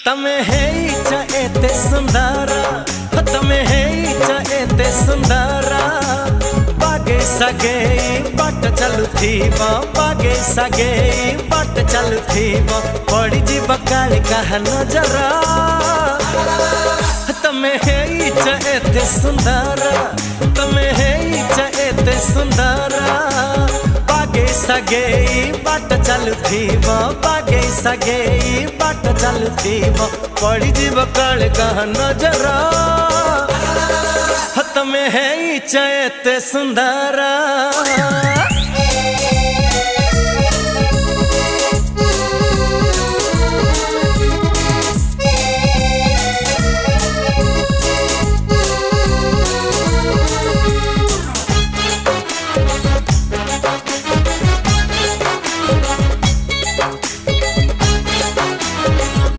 तमे है एते सुंदरा, तमे है एते सुंदरा। बागे सगे बाट चलुथीब, बागे सगे बाट चलुथीब, पड़ी जीव काली कहा नजरा। तमे है एते सुंदरा, तमे है एते सुंदरा। बागे सगे बाट चलुथीब, बागे सगे बाट चलुथीब, पड़ी जीव काली कहा नजरा। तमे है एते सुंदरा।